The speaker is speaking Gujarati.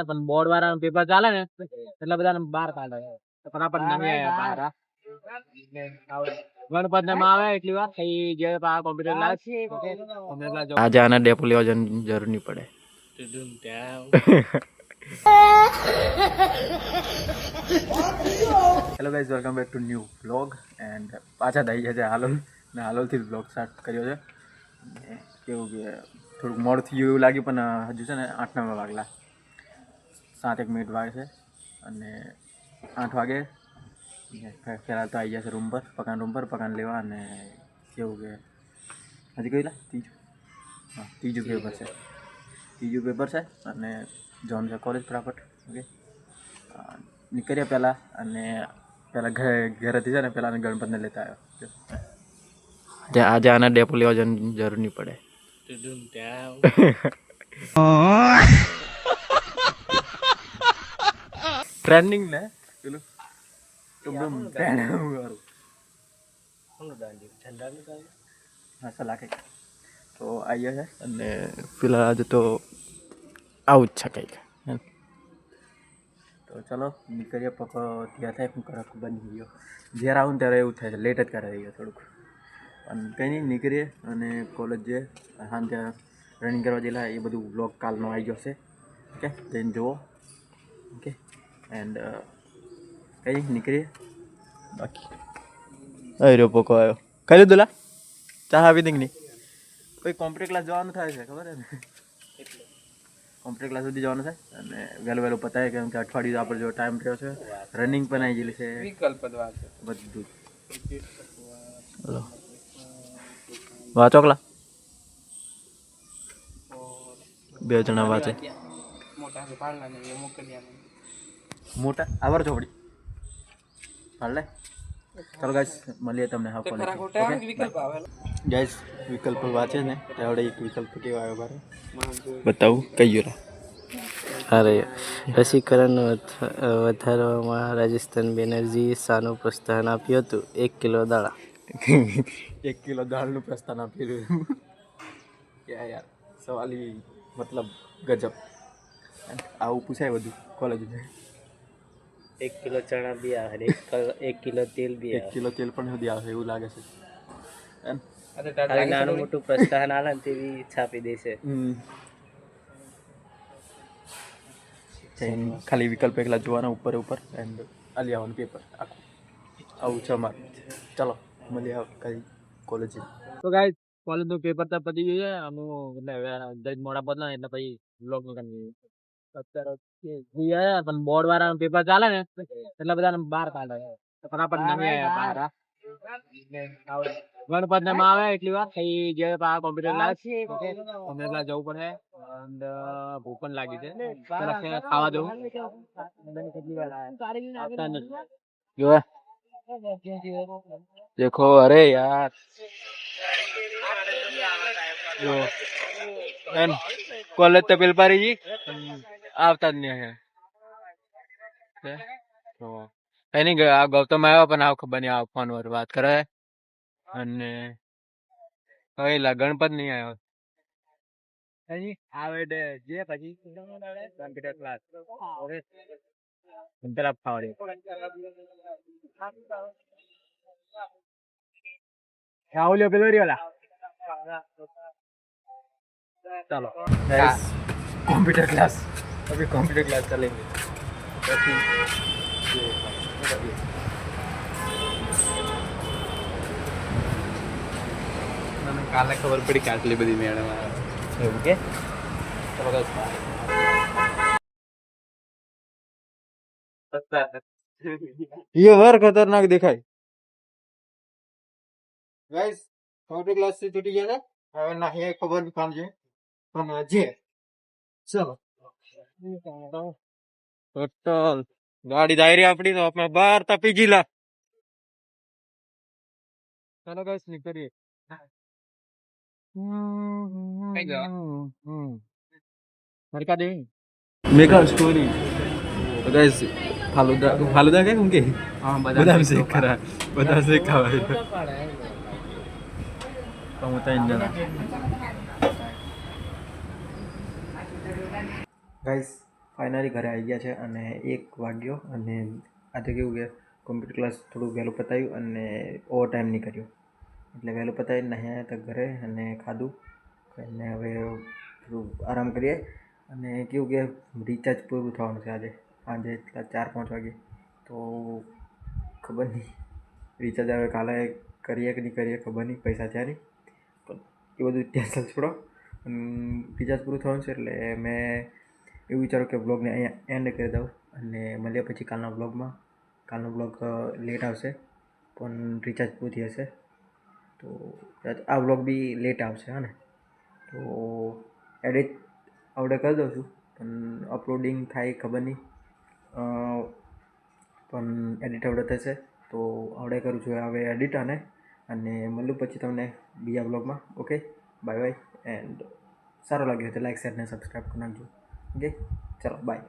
પણ બોર્ડ વાળાનું પેપર ચાલે ને એટલે બધાને બહાર કાઢે ફટાફટ નમી આવ્યા બહાર ગણપત ને માં આવે એટલી વાર થઈ જે કોમ્પ્યુટર ક્લાસ આજે આના ડેપો લેવા જવાની જરૂર નહીં પડે. Hello guys, welcome back to new vlog and પાછા થઈ ગયા છે હાલોલ ને હાલોલથી વ્લોગ સ્ટાર્ટ કર્યો છે. કેવું કે થોડુંક મોડું થયું એવું લાગ્યું પણ હજુ છે ને 8-9 વાગલા 7-1 મિનિટ વાગે છે અને 8 વાગે પહેલાં તો આવી ગયા છે રૂમ પર પકાન લેવા અને કેવું કે હજી કઈ ત્રીજું પેપર છે અને જવાનું છે કોલેજ ફટાફટ. ઓકે, નીકળ્યા પહેલાં અને ઘરેથી છે ને પહેલાં ગણપતને લેતા આવ્યો. આજે આના ડેપો લેવા જવાની જરૂર નહીં પડે. ટ્રેન્ડિંગ ને પેલું હા સલાહ કંઈક તો આવ્યા છે અને પેલા આજે તો આવું જ છે કંઈક. તો ચલો નીકળીએ. પપ્પા ત્યાં થાય હું કરે ખબર નહીં ગયો. જ્યારે આવું ને ત્યારે એવું થાય છે, લેટ જ કરે રહીએ થોડુંક પણ કંઈ નહીં. નીકળીએ અને કોલેજ જે હા ત્યાં રનિંગ કરવા જેલા એ બધું વ્લોગ કાલનો આવી જશે. ઓકે, જઈને જુઓ. ઓકે એન્ડ કંઈ નહીં નીકળીએ. બાકી રહ્યો પોકો આવ્યો. ખાઈ લીધું લા ચા આપી દે નહીં. કોઈ કોમ્પ્યુટર ક્લાસ જવાનું થાય છે ખબર ને, કોમ્પ્યુટર ક્લાસ સુધી જવાનું થાય અને વહેલું પતાય કેમ કે અઠવાડિયું આપણે જો ટાઈમ થયો છે. રનિંગ પણ આવી ગયેલી છે, બધું. હલો વાંચોકલા 2 જણા વાંચે. મોટા આવાર ચોપડી હાલ. ચાલો ગાઈસ મળીએ તમને હા કોલેજ. ગાઈસ વિકલ્પ વાંચે ને ત્યારે એક વિકલ્પ કેવો આવ્યો બારે બતાવું કઈ ગયો. અરે રસીકરણ વધારવામાં રાજસ્થાન બેનર્જી શાનું પ્રોત્સાહન આપ્યું હતું? 1 કિલો દાળ. 1 કિલો દાળનું પ્રસ્થાન આપેલું. યાર સવાલી મતલબ ગજબ. આવું પૂછાય બધું કોલેજમાં. 1 કિલો ચણા બી આવે, 1 કિલો તેલ બી 1 કિલો તેલ પણ સુધી આવે એવું લાગે છે. નાનું મોટું પ્રોત્સાહન આલે ને તેવી છાપી દેશે. ખાલી વિકલ્પ એકલા જોવાના ઉપર એન્ડ આલી આવવાનું પેપર આખું આવું છે અમારે. ચાલો મળીએ કઈ કોલેજ. તો ગાઈસ કોલેજ નું પેપર તો પતી ગયું છે. અમે એટલે મોડા પતલા એટલે પછી વ્લોગ નું કરી અત્યારે પણ બોર્ડ વાળાનું પેપર ચાલે ને એટલે બધાને બહાર કાઢે ફટાફટ નમી આવ્યા બહાર ગણપત ને માં આવે એટલી વાર થઈ જે કોમ્પ્યુટર ક્લાસ કોમ્પ્યુટર જવું પડે અને ભૂખ પણ લાગી છે. ખાવા જવું જો देखो अरे यार જો એમ કોલેજ તો પેલપારી જી આવતા જ નહીં એની આ ગૌતમ આવ્યો પણ આવ ખબર નહીં આવ ફોન પર વાત કરે અને કઈલા ગણપત નહીં આવ્યો આવે જે પછી કોમ્પ્યુટર ક્લાસ તરફ ફાવડે રાહુલ્યો પેલો રહ્યો. चलो कंप्यूटर क्लास अभी कंप्यूटर क्लास चलेंगे. મને કાલે ખબર પડી કે આટલી બધી મેડમ એવું કે ये वर खतरनाक दिखाई. गाइस कंप्यूटर क्लास से छूटी गया था. હવે નહીં ખબર કામ છે પણ જે ચલો ટોટલ ગાડી દાયરી આપડી તો આપણે બહાર તપી ગયેલા. ચાલો ગાઈસ નીકળીએ. સરકા દે मेगा स्टोरी. तो गाइस फालूदा क्या उनके हां बादाम शेक करा बादाम शेक खावा तो होता है इंजन. ગાઈસ ફાઇનલી ઘરે આવી ગયા છે અને 1 વાગ્યો અને આજે કેવું કે કોમ્પ્યુટર ક્લાસ થોડું વહેલું પતાવ્યું અને ઓવર ટાઈમ નહીં કર્યો એટલે વહેલું પતાવીને નાહ્યા તો ઘરે અને ખાધું અને હવે થોડું આરામ કરીએ અને કેવું કે રિચાર્જ પૂરું થવાનું છે આજે 4-5 વાગે તો ખબર નહીં રિચાર્જ હવે કાલે કરીએ કે નહીં કરીએ ખબર નહીં પૈસા થયા નહીં પણ એ બધું ટેન્શન છોડો રિચાર્જ પૂરું થવાનું છે એટલે મેં એવું વિચાર્યું કે બ્લોગને અહીંયા એન્ડ કરી દઉં અને મળીએ પછી કાલનો બ્લોગ લેટ આવશે પણ રિચાર્જ પૂરું થઈ હશે તો આ બ્લોગ બી લેટ આવશે હા ને તો એડિટ આવડે કરી દઉં છું પણ અપલોડિંગ થાય ખબર નહીં પણ એડિટ આવડે થશે તો આવડે કરું છું હવે એડિટ અને મળું પછી તમને બીજા બ્લોગમાં ઓકે બાય બાય એન્ડ સારો લાગ્યો તો લાઈક શેર અને સબસ્ક્રાઈબ કરી નાખજો ઓકે ચલો બાય